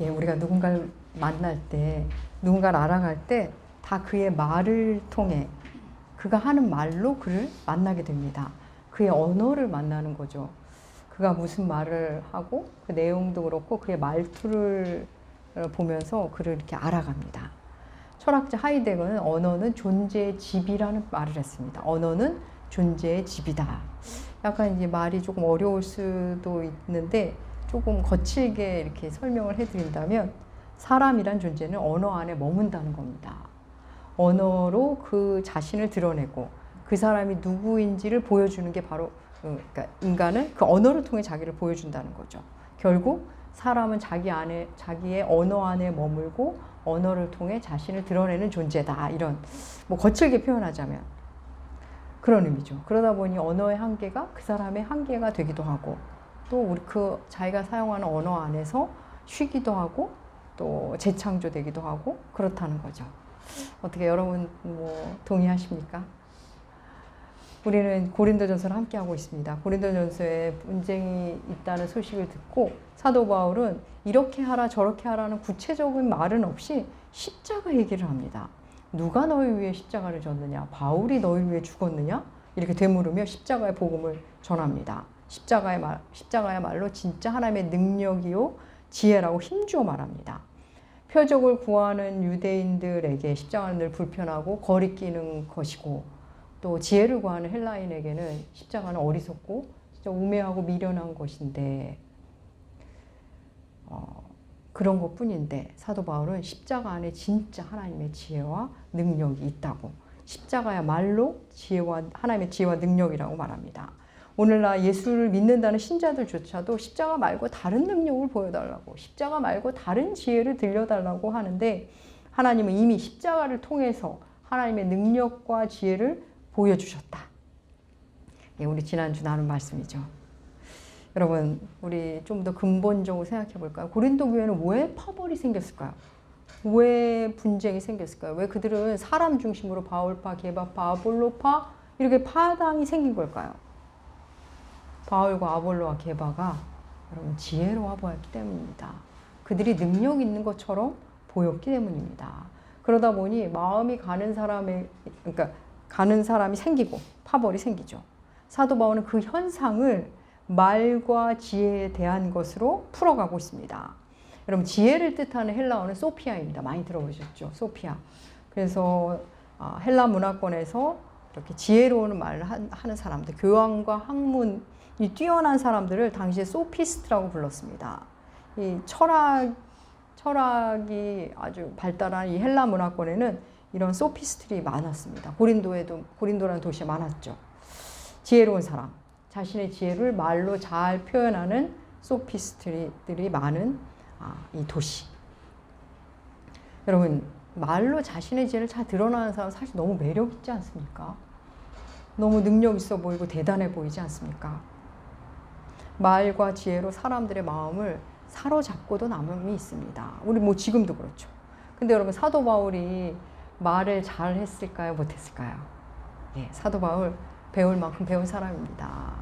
예, 우리가 누군가를 만날 때, 누군가를 알아갈 때 다 그의 말을 통해 그가 하는 말로 그를 만나게 됩니다. 그의 언어를 만나는 거죠. 그가 무슨 말을 하고 그 내용도 그렇고 그의 말투를 보면서 그를 이렇게 알아갑니다. 철학자 하이데거는 언어는 존재의 집이라는 말을 했습니다. 언어는 존재의 집이다. 약간 이제 말이 조금 어려울 수도 있는데 조금 거칠게 이렇게 설명을 해드린다면 사람이란 존재는 언어 안에 머문다는 겁니다. 언어로 그 자신을 드러내고 그 사람이 누구인지를 보여주는 게 바로 그러니까 인간은 그 언어를 통해 자기를 보여준다는 거죠. 결국 사람은 자기의 언어 안에 머물고 언어를 통해 자신을 드러내는 존재다. 이런 뭐 거칠게 표현하자면 그런 의미죠. 그러다 보니 언어의 한계가 그 사람의 한계가 되기도 하고 또 우리 그 자기가 사용하는 언어 안에서 쉬기도 하고 또 재창조되기도 하고 그렇다는 거죠. 어떻게 여러분 뭐 동의하십니까? 우리는 고린도전서를 함께 하고 있습니다. 고린도전서에 분쟁이 있다는 소식을 듣고 사도 바울은 이렇게 하라 저렇게 하라는 구체적인 말은 없이 십자가 얘기를 합니다. 누가 너희 위해 십자가를 졌느냐? 바울이 너희 위해 죽었느냐? 이렇게 되물으며 십자가의 복음을 전합니다. 십자가야말로 진짜 하나님의 능력이요 지혜라고 힘주어 말합니다. 표적을 구하는 유대인들에게 십자가는 늘 불편하고 거리끼는 것이고 또 지혜를 구하는 헬라인에게는 십자가는 어리석고 진짜 우매하고 미련한 것인데 그런 것뿐인데 사도 바울은 십자가 안에 진짜 하나님의 지혜와 능력이 있다고 십자가야말로 하나님의 지혜와 능력이라고 말합니다. 오늘날 예수를 믿는다는 신자들조차도 십자가 말고 다른 능력을 보여달라고 십자가 말고 다른 지혜를 들려달라고 하는데 하나님은 이미 십자가를 통해서 하나님의 능력과 지혜를 보여주셨다. 예, 우리 지난주 나눈 말씀이죠. 여러분 우리 좀 더 근본적으로 생각해 볼까요? 고린도 교회는 왜 파벌이 생겼을까요? 왜 분쟁이 생겼을까요? 왜 그들은 사람 중심으로 바울파, 게바파, 아볼로파 이렇게 파당이 생긴 걸까요? 바울과 아볼로와 게바가 여러분 지혜로워 보였기 때문입니다. 그들이 능력 있는 것처럼 보였기 때문입니다. 그러다 보니 마음이 가는 사람이 생기고 파벌이 생기죠. 사도 바울은 그 현상을 말과 지혜에 대한 것으로 풀어가고 있습니다. 여러분 지혜를 뜻하는 헬라어는 소피아입니다. 많이 들어보셨죠? 소피아. 그래서 헬라 문화권에서 이렇게 지혜로운 말을 하는 사람들, 교양과 학문이 뛰어난 사람들을 당시에 소피스트라고 불렀습니다. 이 철학이 아주 발달한 이 헬라 문화권에는 이런 소피스트들이 많았습니다. 고린도라는 도시에 많았죠. 지혜로운 사람, 자신의 지혜를 말로 잘 표현하는 소피스트들이 많은 이 도시. 여러분 말로 자신의 지혜를 잘 드러나는 사람 사실 너무 매력 있지 않습니까? 너무 능력 있어 보이고 대단해 보이지 않습니까? 말과 지혜로 사람들의 마음을 사로잡고도 남음이 있습니다. 우리 뭐 지금도 그렇죠. 근데 여러분 사도 바울이 말을 잘 했을까요? 못했을까요? 예, 사도 바울 배울 만큼 배운 사람입니다.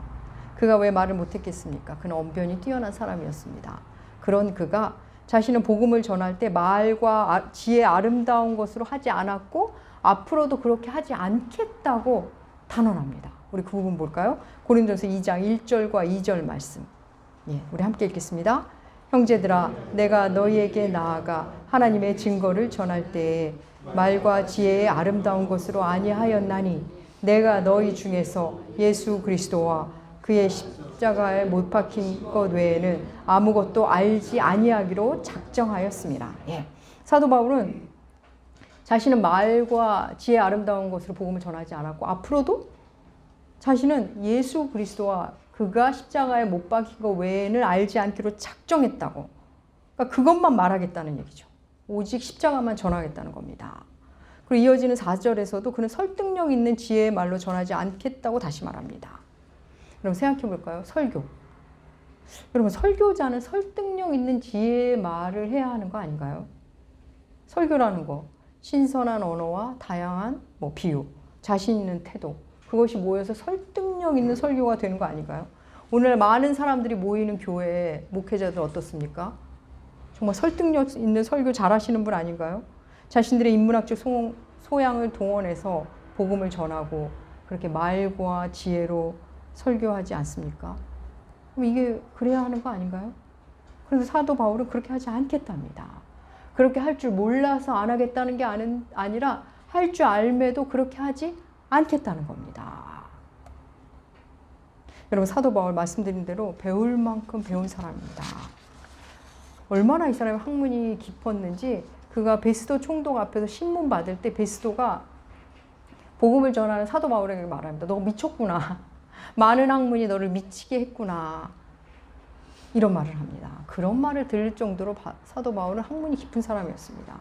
그가 왜 말을 못했겠습니까? 그는 언변이 뛰어난 사람이었습니다. 그런 그가 자신은 복음을 전할 때 말과 지혜 아름다운 것으로 하지 않았고 앞으로도 그렇게 하지 않겠다고 단언합니다. 우리 그 부분 볼까요? 고린도서 2장 1절과 2절 말씀. 예, 우리 함께 읽겠습니다. 형제들아 내가 너희에게 나아가 하나님의 증거를 전할 때에 말과 지혜의 아름다운 것으로 아니하였나니 내가 너희 중에서 예수 그리스도와 그의 십자가에 못 박힌 것 외에는 아무것도 알지 아니하기로 작정하였습니다. 예. 사도 바울은 자신은 말과 지혜의 아름다운 것으로 복음을 전하지 않았고 앞으로도 자신은 예수 그리스도와 그가 십자가에 못 박힌 것 외에는 알지 않기로 작정했다고. 그러니까 그것만 말하겠다는 얘기죠. 오직 십자가만 전하겠다는 겁니다. 그리고 이어지는 4절에서도 그는 설득력 있는 지혜의 말로 전하지 않겠다고 다시 말합니다. 여러분 생각해 볼까요? 설교. 여러분 설교자는 설득력 있는 지혜의 말을 해야 하는 거 아닌가요? 설교라는 거 신선한 언어와 다양한 비유, 자신 있는 태도 그것이 모여서 설득력 있는 설교가 되는 거 아닌가요? 오늘 많은 사람들이 모이는 교회에 목회자들 어떻습니까? 정말 설득력 있는 설교 잘하시는 분 아닌가요? 자신들의 인문학적 소양을 동원해서 복음을 전하고 그렇게 말과 지혜로 설교하지 않습니까? 그럼 이게 그래야 하는 거 아닌가요? 그래서 사도 바울은 그렇게 하지 않겠답니다. 그렇게 할 줄 몰라서 안 하겠다는 게 아니라 할 줄 알매도 그렇게 하지 않겠다는 겁니다. 여러분, 사도 바울 말씀드린 대로 배울 만큼 배운 사람입니다. 얼마나 이 사람의 학문이 깊었는지, 그가 베스도 총독 앞에서 신문 받을 때 베스도가 복음을 전하는 사도 바울에게 말합니다. 너 미쳤구나. 많은 학문이 너를 미치게 했구나. 이런 말을 합니다. 그런 말을 들을 정도로 사도 바울은 학문이 깊은 사람이었습니다.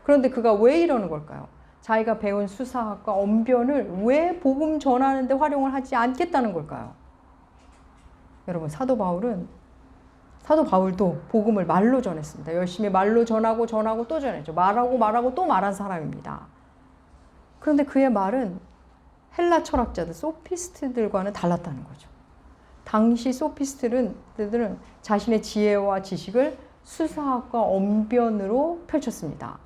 그런데 그가 왜 이러는 걸까요? 자기가 배운 수사학과 언변을 왜 복음 전하는 데 활용을 하지 않겠다는 걸까요? 여러분, 사도 바울도 복음을 말로 전했습니다. 열심히 말로 전하고 또 전했죠. 말하고 또 말한 사람입니다. 그런데 그의 말은 헬라 철학자들, 소피스트들과는 달랐다는 거죠. 당시 소피스트들은 자신의 지혜와 지식을 수사학과 언변으로 펼쳤습니다.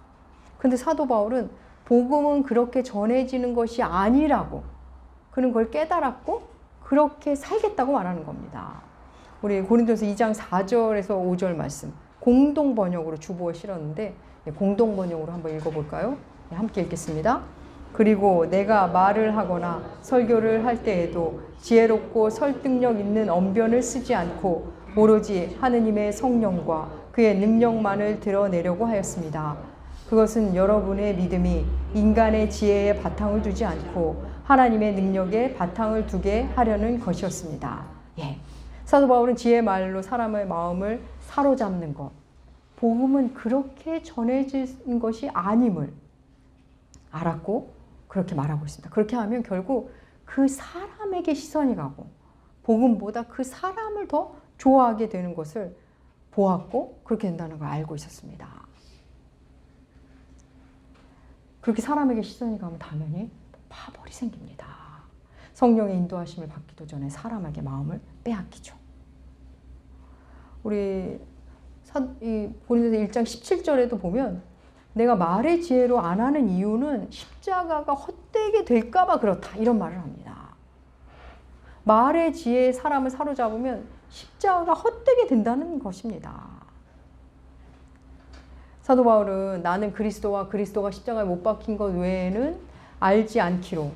그런데 사도 바울은 복음은 그렇게 전해지는 것이 아니라고, 그는 그걸 깨달았고 그렇게 살겠다고 말하는 겁니다. 우리 고린도서 2장 4절에서 5절 말씀 공동 번역으로 주보에 실었는데 공동 번역으로 한번 읽어볼까요? 함께 읽겠습니다. 그리고 내가 말을 하거나 설교를 할 때에도 지혜롭고 설득력 있는 언변을 쓰지 않고 오로지 하느님의 성령과 그의 능력만을 드러내려고 하였습니다. 그것은 여러분의 믿음이 인간의 지혜에 바탕을 두지 않고 하나님의 능력에 바탕을 두게 하려는 것이었습니다. 예. 사도 바울은 지혜의 말로 사람의 마음을 사로잡는 것, 복음은 그렇게 전해진 것이 아님을 알았고 그렇게 말하고 있습니다. 그렇게 하면 결국 그 사람에게 시선이 가고 복음보다 그 사람을 더 좋아하게 되는 것을 보았고 그렇게 된다는 걸 알고 있었습니다. 그렇게 사람에게 시선이 가면 당연히 파벌이 생깁니다. 성령의 인도하심을 받기도 전에 사람에게 마음을 빼앗기죠. 우리 고린도서 1장 17절에도 보면 내가 말의 지혜로 안 하는 이유는 십자가가 헛되게 될까 봐 그렇다, 이런 말을 합니다. 말의 지혜에 사람을 사로잡으면 십자가가 헛되게 된다는 것입니다. 사도 바울은 나는 그리스도와 그리스도가 십자가에 못 박힌 것 외에는 알지 않기로,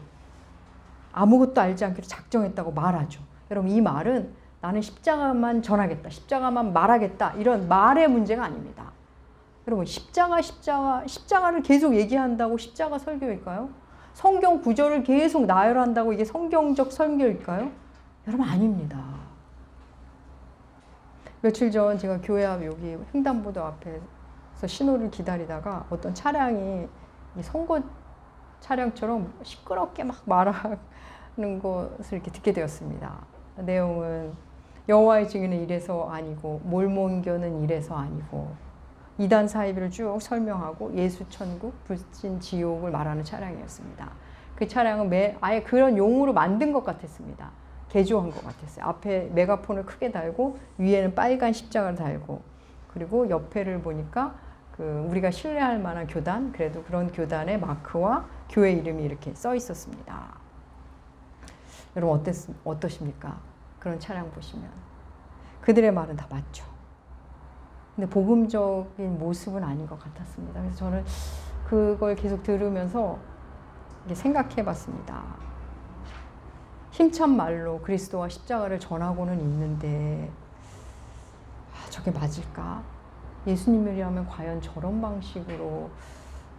아무것도 알지 않기로 작정했다고 말하죠. 여러분, 이 말은 나는 십자가만 전하겠다, 십자가만 말하겠다, 이런 말의 문제가 아닙니다. 여러분, 십자가를 계속 얘기한다고 십자가 설교일까요? 성경 구절을 계속 나열한다고 이게 성경적 설교일까요? 여러분, 아닙니다. 며칠 전 제가 교회 앞 여기 횡단보도 앞에서 신호를 기다리다가 어떤 차량이 선거 차량처럼 시끄럽게 막 말하는 것을 이렇게 듣게 되었습니다. 내용은 여호와의 증인은 이래서 아니고 몰몬교는 이래서 아니고 이단 사이비를 쭉 설명하고 예수 천국, 불신 지옥을 말하는 차량이었습니다. 그 차량은 아예 그런 용으로 만든 것 같았습니다. 개조한 것 같았어요. 앞에 메가폰을 크게 달고 위에는 빨간 십자가를 달고, 그리고 옆에를 보니까 우리가 신뢰할 만한 교단, 그래도 그런 교단의 마크와 교회 이름이 이렇게 써 있었습니다. 여러분, 어떠십니까? 그런 차량 보시면 그들의 말은 다 맞죠. 근데 복음적인 모습은 아닌 것 같았습니다. 그래서 저는 그걸 계속 들으면서 생각해 봤습니다. 힘찬 말로 그리스도와 십자가를 전하고는 있는데 저게 맞을까? 예수님이라면 과연 저런 방식으로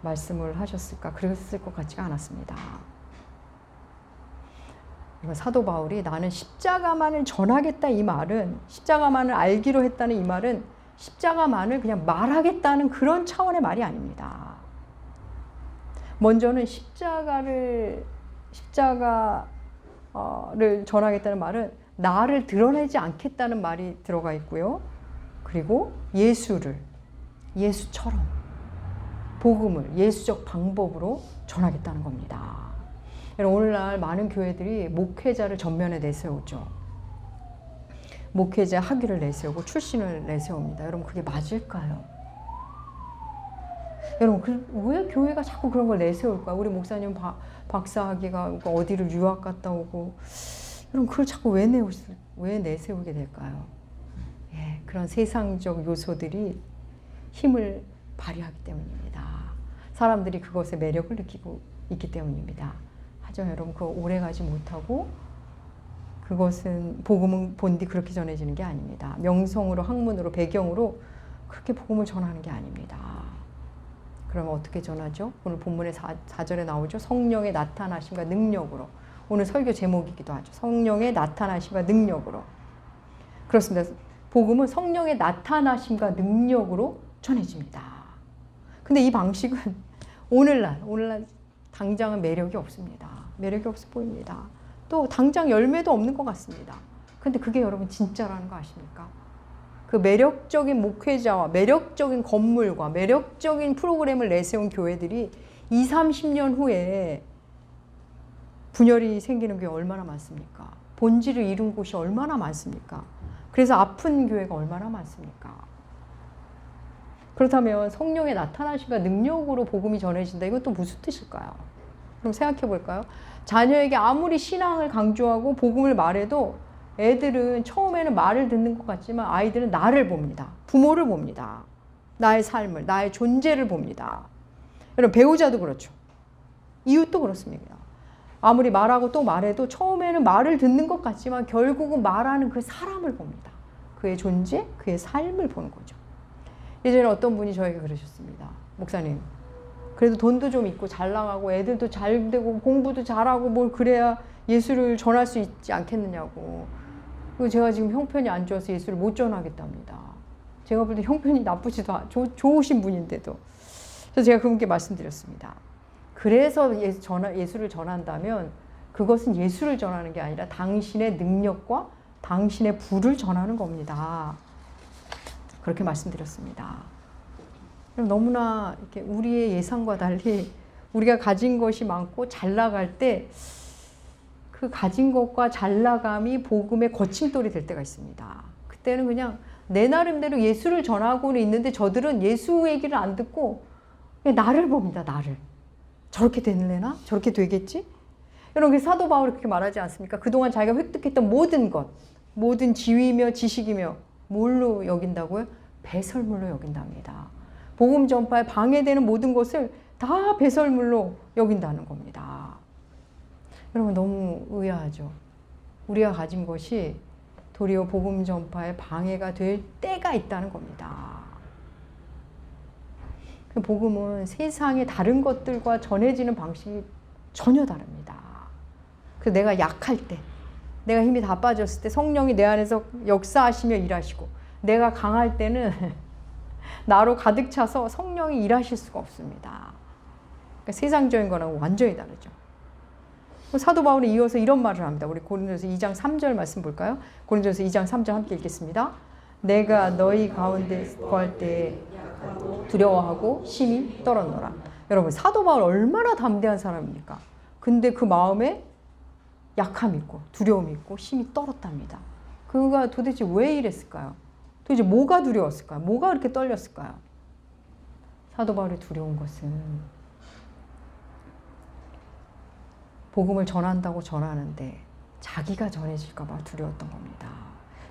말씀을 하셨을까? 그랬을 것 같지가 않았습니다. 사도 바울이 나는 십자가만을 전하겠다, 이 말은, 십자가만을 알기로 했다는 이 말은 십자가만을 그냥 말하겠다는 그런 차원의 말이 아닙니다. 먼저는 십자가를 전하겠다는 말은 나를 드러내지 않겠다는 말이 들어가 있고요. 그리고 예수처럼 복음을 예수적 방법으로 전하겠다는 겁니다. 오늘날 많은 교회들이 목회자를 전면에 내세우죠. 목회자 학위를 내세우고 출신을 내세웁니다. 여러분, 그게 맞을까요? 여러분, 왜 교회가 자꾸 그런 걸 내세울까요? 우리 목사님 박사학위가 어디를 유학 갔다 오고, 여러분, 그걸 자꾸 왜 내세우게 될까요? 예, 그런 세상적 요소들이 힘을 발휘하기 때문입니다. 사람들이 그것에 매력을 느끼고 있기 때문입니다. 하지만 여러분, 그거 오래가지 못하고, 그것은 복음은 본디 그렇게 전해지는 게 아닙니다. 명성으로, 학문으로, 배경으로 그렇게 복음을 전하는 게 아닙니다. 그러면 어떻게 전하죠? 오늘 본문의 4절에 나오죠. 성령의 나타나심과 능력으로. 오늘 설교 제목이기도 하죠. 성령의 나타나심과 능력으로. 그렇습니다. 복음은 성령의 나타나심과 능력으로 전해집니다. 근데 이 방식은 오늘날 당장은 매력이 없습니다. 매력이 없어 보입니다. 또 당장 열매도 없는 것 같습니다. 근데 그게 여러분 진짜라는 거 아십니까? 그 매력적인 목회자와 매력적인 건물과 매력적인 프로그램을 내세운 교회들이 20, 30년 후에 분열이 생기는 교회 얼마나 많습니까? 본질을 잃은 곳이 얼마나 많습니까? 그래서 아픈 교회가 얼마나 많습니까? 그렇다면 성령의 나타나심과 능력으로 복음이 전해진다. 이건 또 무슨 뜻일까요? 그럼 생각해 볼까요? 자녀에게 아무리 신앙을 강조하고 복음을 말해도 애들은 처음에는 말을 듣는 것 같지만 아이들은 나를 봅니다. 부모를 봅니다. 나의 삶을, 나의 존재를 봅니다. 여러분, 배우자도 그렇죠. 이웃도 그렇습니다. 아무리 말하고 또 말해도 처음에는 말을 듣는 것 같지만 결국은 말하는 그 사람을 봅니다. 그의 존재, 그의 삶을 보는 거죠. 예전에 어떤 분이 저에게 그러셨습니다. 목사님, 그래도 돈도 좀 있고 잘 나가고 애들도 잘 되고 공부도 잘하고 뭘 그래야 예수를 전할 수 있지 않겠느냐고. 그리고 제가 지금 형편이 안 좋아서 예수를 못 전하겠답니다. 제가 볼 때 형편이 나쁘지도 좋으신 분인데도. 그래서 제가 그분께 말씀드렸습니다. 그래서 예수를 전한다면 그것은 예수를 전하는 게 아니라 당신의 능력과 당신의 부를 전하는 겁니다. 그렇게 말씀드렸습니다. 너무나 이렇게 우리의 예상과 달리 우리가 가진 것이 많고 잘 나갈 때 그 가진 것과 잘 나감이 복음의 거침돌이 될 때가 있습니다. 그때는 그냥 내 나름대로 예수를 전하고는 있는데 저들은 예수 얘기를 안 듣고 그냥 나를 봅니다. 나를. 저렇게 되려나? 저렇게 되겠지? 여러분, 사도 바울이 그렇게 말하지 않습니까? 그동안 자기가 획득했던 모든 것, 모든 지위며 지식이며 뭘로 여긴다고요? 배설물로 여긴답니다. 복음 전파에 방해되는 모든 것을 다 배설물로 여긴다는 겁니다. 여러분, 너무 의아하죠? 우리가 가진 것이 도리어 복음 전파에 방해가 될 때가 있다는 겁니다. 복음은 세상의 다른 것들과 전해지는 방식이 전혀 다릅니다. 그래서 내가 약할 때, 내가 힘이 다 빠졌을 때 성령이 내 안에서 역사하시며 일하시고, 내가 강할 때는 나로 가득 차서 성령이 일하실 수가 없습니다. 그러니까 세상적인 거랑 완전히 다르죠. 사도 바울이 이어서 이런 말을 합니다. 우리 고린도서 2장 3절 말씀 볼까요? 고린도서 2장 3절 함께 읽겠습니다. 내가 너희 가운데 거할 때 두려워하고 심히 떨었노라. 여러분, 사도 바울 얼마나 담대한 사람입니까? 근데 그 마음에 약함이 있고 두려움이 있고 심히 떨었답니다. 그가 도대체 왜 이랬을까요? 도대체 뭐가 두려웠을까요? 뭐가 그렇게 떨렸을까요? 사도 바울이 두려운 것은 복음을 전한다고 전하는데 자기가 전해질까 봐 두려웠던 겁니다.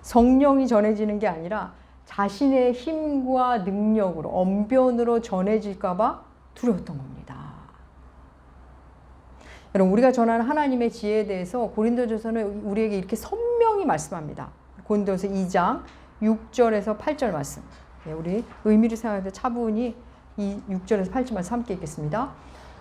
성령이 전해지는 게 아니라 자신의 힘과 능력으로, 언변으로 전해질까 봐 두려웠던 겁니다. 여러분, 우리가 전하는 하나님의 지혜에 대해서 고린도전서는 우리에게 이렇게 선명히 말씀합니다. 고린도전서 2장 6절에서 8절 말씀. 우리 의미를 생각해서 차분히 이 6절에서 8절 말씀 함께 읽겠습니다.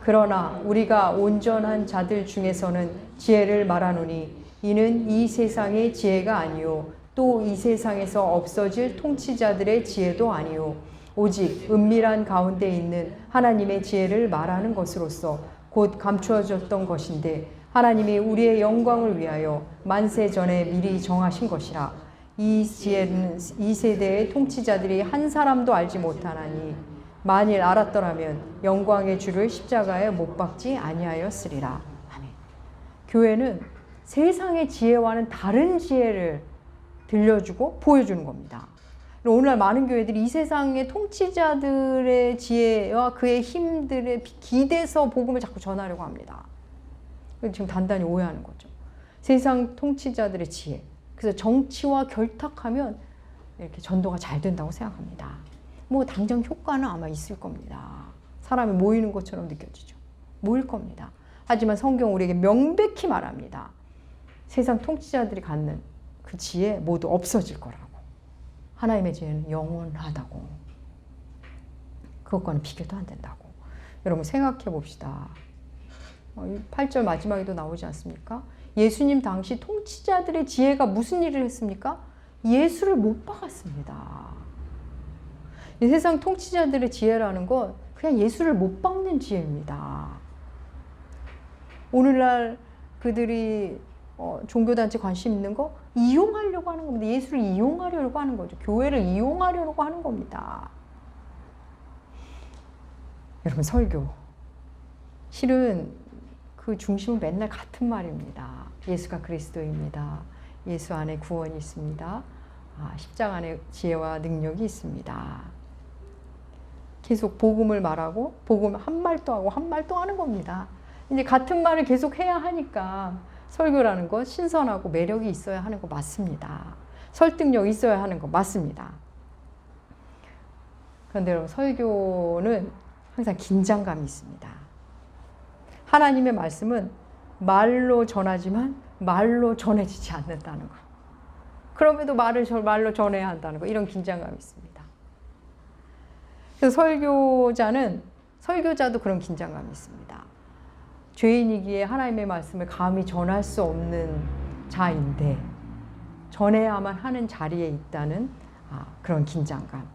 그러나 우리가 온전한 자들 중에서는 지혜를 말하노니 이는 이 세상의 지혜가 아니요 또 이 세상에서 없어질 통치자들의 지혜도 아니요 오직 은밀한 가운데 있는 하나님의 지혜를 말하는 것으로서 곧 감추어졌던 것인데 하나님이 우리의 영광을 위하여 만세 전에 미리 정하신 것이라. 이 지혜는 이 세대의 통치자들이 한 사람도 알지 못하나니 만일 알았더라면 영광의 주를 십자가에 못 박지 아니하였으리라. 아멘. 교회는 세상의 지혜와는 다른 지혜를 들려주고 보여주는 겁니다. 오늘날 많은 교회들이 이 세상의 통치자들의 지혜와 그의 힘들에 기대서 복음을 자꾸 전하려고 합니다. 지금 단단히 오해하는 거죠. 세상 통치자들의 지혜. 그래서 정치와 결탁하면 이렇게 전도가 잘 된다고 생각합니다. 뭐 당장 효과는 아마 있을 겁니다. 사람이 모이는 것처럼 느껴지죠. 모일 겁니다. 하지만 성경 우리에게 명백히 말합니다. 세상 통치자들이 갖는 그 지혜 모두 없어질 거라고. 하나님의 지혜는 영원하다고. 그것과는 비교도 안 된다고. 여러분 생각해 봅시다. 8절 마지막에도 나오지 않습니까? 예수님 당시 통치자들의 지혜가 무슨 일을 했습니까? 예수를 못 박았습니다. 이 세상 통치자들의 지혜라는 건 그냥 예수를 못 박는 지혜입니다. 오늘날 그들이 종교단체 관심 있는 거 이용하려고 하는 겁니다. 예수를 이용하려고 하는 거죠. 교회를 이용하려고 하는 겁니다. 여러분 설교 실은 그 중심은 맨날 같은 말입니다. 예수가 그리스도입니다. 예수 안에 구원이 있습니다. 십자가 안에 지혜와 능력이 있습니다. 계속 복음을 말하고 복음 한 말 또 하고 한 말 또 하는 겁니다. 이제 같은 말을 계속 해야 하니까 설교라는 것 신선하고 매력이 있어야 하는 거 맞습니다. 설득력 있어야 하는 거 맞습니다. 그런데 여러분 설교는 항상 긴장감이 있습니다. 하나님의 말씀은 말로 전하지만 말로 전해지지 않는다는 거. 그럼에도 말로 전해야 한다는 거. 이런 긴장감이 있습니다. 그래서 설교자도 그런 긴장감이 있습니다. 죄인이기에 하나님의 말씀을 감히 전할 수 없는 자인데 전해야만 하는 자리에 있다는 그런 긴장감.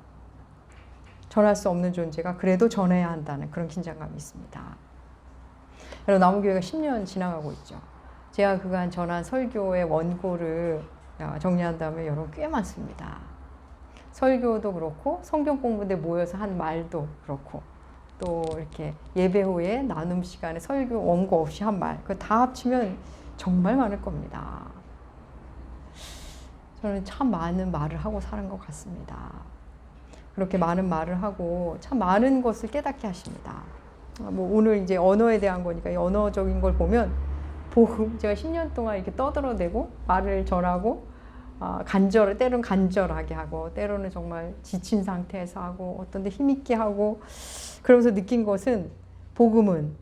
전할 수 없는 존재가 그래도 전해야 한다는 그런 긴장감이 있습니다. 여러분 나무교회가 10년 지나가고 있죠. 제가 그간 전한 설교의 원고를 정리한다면 여러분 꽤 많습니다. 설교도 그렇고 성경 공부대 모여서 한 말도 그렇고 또 이렇게 예배 후에 나눔 시간에 설교 원고 없이 한 말, 그거 다 합치면 정말 많을 겁니다. 저는 참 많은 말을 하고 사는 것 같습니다. 그렇게 많은 말을 하고 참 많은 것을 깨닫게 하십니다. 뭐 오늘 이제 언어에 대한 거니까 이 언어적인 걸 보면 복음 제가 10년 동안 이렇게 떠들어대고 말을 전하고 때로는 간절하게 하고 때로는 정말 지친 상태에서 하고 어떤 데 힘있게 하고 그러면서 느낀 것은 복음은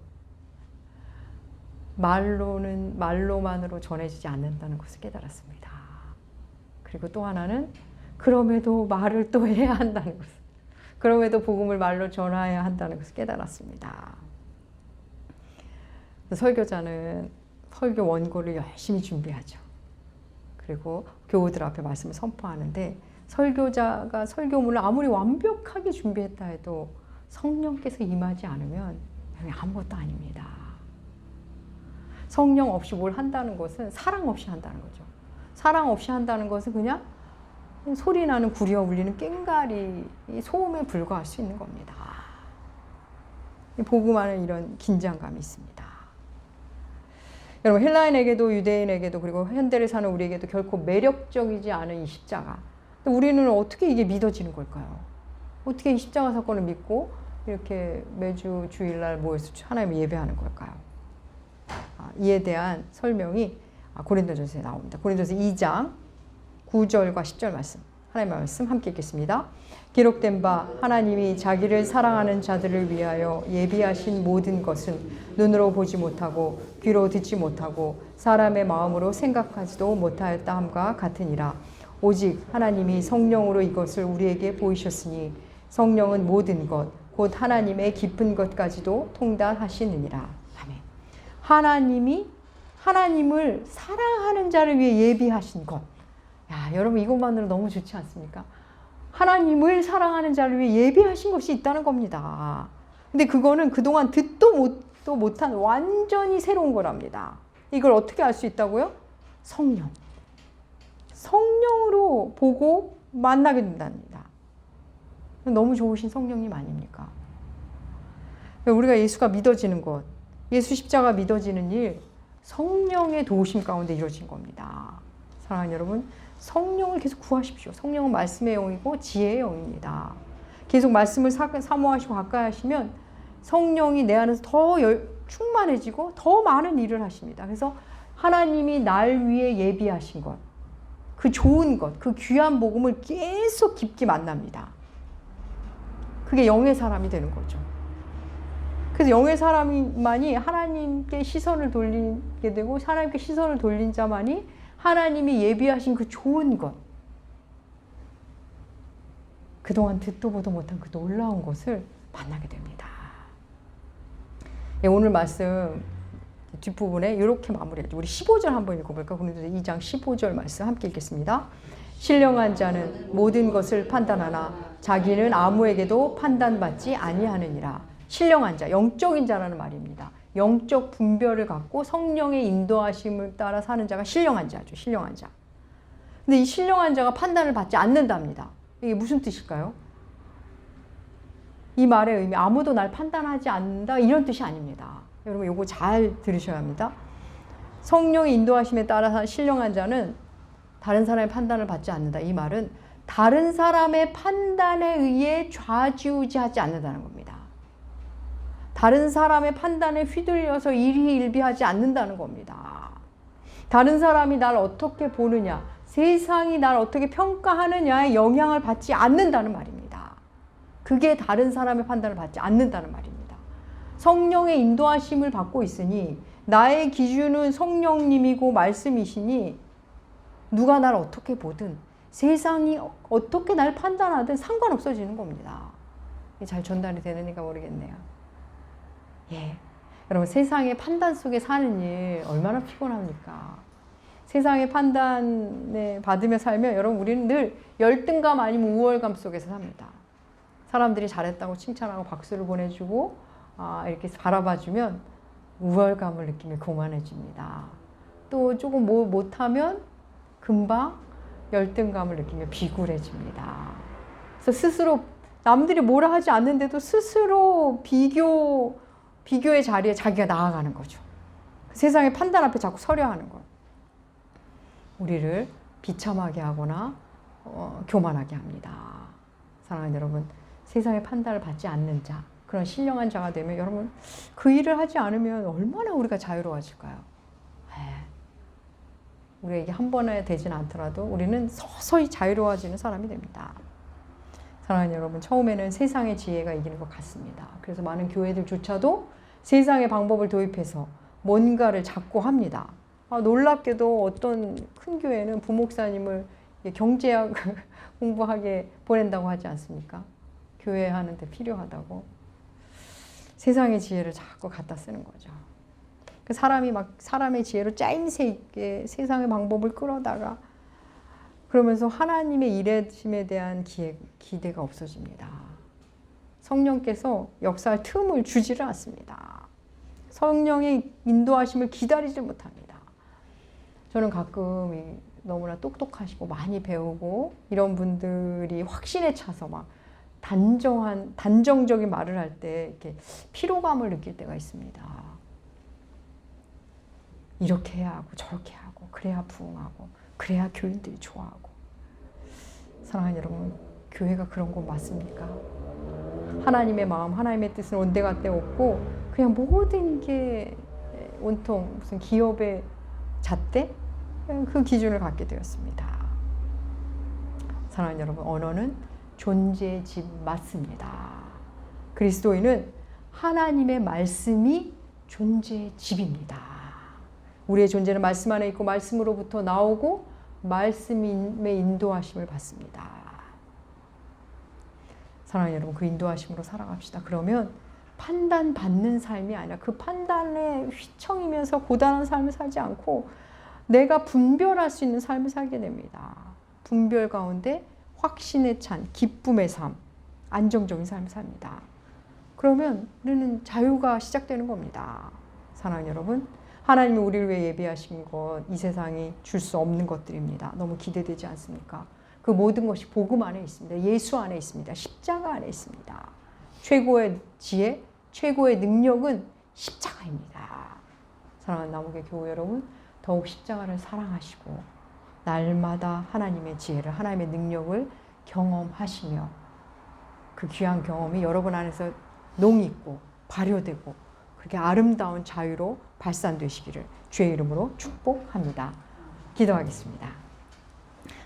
말로만으로 전해지지 않는다는 것을 깨달았습니다. 그리고 또 하나는 그럼에도 말을 또 해야 한다는 것을, 그럼에도 복음을 말로 전해야 한다는 것을 깨달았습니다. 설교자는 설교 원고를 열심히 준비하죠. 그리고 교우들 앞에 말씀을 선포하는데 설교자가 설교문을 아무리 완벽하게 준비했다 해도 성령께서 임하지 않으면 아무것도 아닙니다. 성령 없이 뭘 한다는 것은 사랑 없이 한다는 거죠. 사랑 없이 한다는 것은 그냥 소리 나는 구리와 울리는 꽹가리 소음에 불과할 수 있는 겁니다. 복음 안에 이런 긴장감이 있습니다. 여러분 헬라인에게도 유대인에게도 그리고 현대를 사는 우리에게도 결코 매력적이지 않은 이 십자가. 우리는 어떻게 이게 믿어지는 걸까요? 어떻게 이 십자가 사건을 믿고 이렇게 매주 주일날 모여서 하나님을 예배하는 걸까요? 이에 대한 설명이 고린도전서에 나옵니다. 고린도전서 2장 9절과 10절 말씀, 하나님의 말씀 함께 읽겠습니다. 기록된 바 하나님이 자기를 사랑하는 자들을 위하여 예비하신 모든 것은 눈으로 보지 못하고 귀로 듣지 못하고 사람의 마음으로 생각하지도 못하였다 함과 같으니라. 오직 하나님이 성령으로 이것을 우리에게 보이셨으니 성령은 모든 것 곧 하나님의 깊은 것까지도 통달하시느니라. 아멘. 하나님을 사랑하는 자를 위해 예비하신 것. 야, 여러분 이것만으로 너무 좋지 않습니까? 하나님을 사랑하는 자를 위해 예비하신 것이 있다는 겁니다. 근데 그거는 그동안 듣도 못한 완전히 새로운 거랍니다. 이걸 어떻게 알 수 있다고요? 성령으로 보고 만나게 된답니다. 너무 좋으신 성령님 아닙니까? 우리가 예수가 믿어지는 것, 예수 십자가 믿어지는 일, 성령의 도우심 가운데 이루어진 겁니다. 사랑하는 여러분, 성령을 계속 구하십시오. 성령은 말씀의 영이고 지혜의 영입니다. 계속 말씀을 사모하시고 가까이 하시면 성령이 내 안에서 더 충만해지고 더 많은 일을 하십니다. 그래서 하나님이 날 위해 예비하신 것, 그 좋은 것, 그 귀한 복음을 계속 깊게 만납니다. 그게 영의 사람이 되는 거죠. 그래서 영의 사람만이 하나님께 시선을 돌리게 되고 하나님께 시선을 돌린 자만이 하나님이 예비하신 그 좋은 것, 그동안 듣도 보도 못한 그 놀라운 것을 만나게 됩니다. 예, 오늘 말씀 뒷부분에 이렇게 마무리하죠. 우리 15절 한번 읽어볼까? 고린도서 2장 15절 말씀 함께 읽겠습니다. 신령한 자는 모든 것을 판단하나 자기는 아무에게도 판단받지 아니하느니라. 신령한 자, 영적인 자라는 말입니다. 영적 분별을 갖고 성령의 인도하심을 따라 사는 자가 신령한 자죠. 신령한 자. 근데 이 신령한 자가 판단을 받지 않는답니다. 이게 무슨 뜻일까요? 이 말의 의미, 아무도 날 판단하지 않는다 이런 뜻이 아닙니다. 여러분 이거 잘 들으셔야 합니다. 성령의 인도하심에 따라 신령한 자는 다른 사람의 판단을 받지 않는다. 이 말은 다른 사람의 판단에 의해 좌지우지하지 않는다는 겁니다. 다른 사람의 판단에 휘둘려서 일희일비하지 않는다는 겁니다. 다른 사람이 날 어떻게 보느냐, 세상이 날 어떻게 평가하느냐에 영향을 받지 않는다는 말입니다. 그게 다른 사람의 판단을 받지 않는다는 말입니다. 성령의 인도하심을 받고 있으니 나의 기준은 성령님이고 말씀이시니 누가 날 어떻게 보든 세상이 어떻게 날 판단하든 상관없어지는 겁니다. 잘 전달이 되느니까 모르겠네요. 예, 여러분 세상의 판단 속에 사는 일 얼마나 피곤합니까? 세상의 판단에 받으며 살면 여러분 우리는 늘 열등감 아니면 우월감 속에서 삽니다. 사람들이 잘했다고 칭찬하고 박수를 보내주고 이렇게 바라봐주면 우월감을 느끼며 교만해집니다. 또 조금 못하면 금방 열등감을 느끼며 비굴해집니다. 그래서 스스로 남들이 뭐라 하지 않는데도 스스로 비교의 자리에 자기가 나아가는 거죠. 세상의 판단 앞에 자꾸 서려 하는 것. 우리를 비참하게 하거나 교만하게 합니다. 사랑하는 여러분, 세상의 판단을 받지 않는 자, 그런 신령한 자가 되면 여러분 그 일을 하지 않으면 얼마나 우리가 자유로워질까요? 우리에게 한 번에 되지는 않더라도 우리는 서서히 자유로워지는 사람이 됩니다. 사랑하는 여러분, 처음에는 세상의 지혜가 이기는 것 같습니다. 그래서 많은 교회들조차도 세상의 방법을 도입해서 뭔가를 자꾸 합니다. 놀랍게도 어떤 큰 교회는 부목사님을 경제학 공부하게 보낸다고 하지 않습니까? 교회 하는데 필요하다고. 세상의 지혜를 자꾸 갖다 쓰는 거죠. 사람이 막 사람의 지혜로 짜임새 있게 세상의 방법을 끌어다가 그러면서 하나님의 일하심에 대한 기대가 없어집니다. 성령께서 역사할 틈을 주지를 않습니다. 성령의 인도하심을 기다리지 못합니다. 저는 가끔 너무나 똑똑하시고 많이 배우고 이런 분들이 확신에 차서 막 단정적인 말을 할 때 이렇게 피로감을 느낄 때가 있습니다. 이렇게 해야 하고 저렇게 하고 그래야 부흥하고 그래야 교인들이 좋아하고. 사랑하는 여러분, 교회가 그런 거 맞습니까? 하나님의 마음, 하나님의 뜻은 온데간데 없고 그냥 모든 게 온통 무슨 기업의 잣대? 그 기준을 갖게 되었습니다. 사랑하는 여러분, 언어는 존재의 집 맞습니다. 그리스도인은 하나님의 말씀이 존재의 집입니다. 우리의 존재는 말씀 안에 있고 말씀으로부터 나오고 말씀의 인도하심을 받습니다. 사랑하는 여러분, 그 인도하심으로 살아갑시다. 그러면 판단받는 삶이 아니라 그 판단에 휘청이면서 고단한 삶을 살지 않고 내가 분별할 수 있는 삶을 살게 됩니다. 분별 가운데 확신에 찬 기쁨의 삶, 안정적인 삶을 삽니다. 그러면 우리는 자유가 시작되는 겁니다. 사랑하는 여러분, 하나님이 우리를 위해 예비하신 것, 이 세상이 줄 수 없는 것들입니다. 너무 기대되지 않습니까? 그 모든 것이 복음 안에 있습니다. 예수 안에 있습니다. 십자가 안에 있습니다. 최고의 지혜, 최고의 능력은 십자가입니다. 사랑하는 남욱의 교우 여러분, 더욱 십자가를 사랑하시고 날마다 하나님의 지혜를, 하나님의 능력을 경험하시며 그 귀한 경험이 여러분 안에서 농익고 발효되고 그렇게 아름다운 자유로 발산되시기를 주의 이름으로 축복합니다. 기도하겠습니다.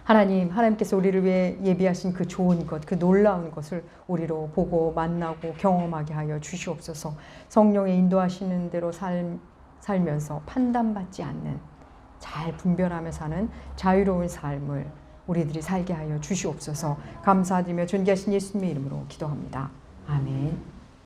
하나님, 하나님께서 우리를 위해 예비하신 그 좋은 것, 그 놀라운 것을 우리로 보고 만나고 경험하게 하여 주시옵소서. 성령의 인도하시는 대로 살면서 판단받지 않는, 잘 분별하며 사는 자유로운 삶을 우리들이 살게 하여 주시옵소서. 감사드리며 존귀하신 예수님의 이름으로 기도합니다. 아멘.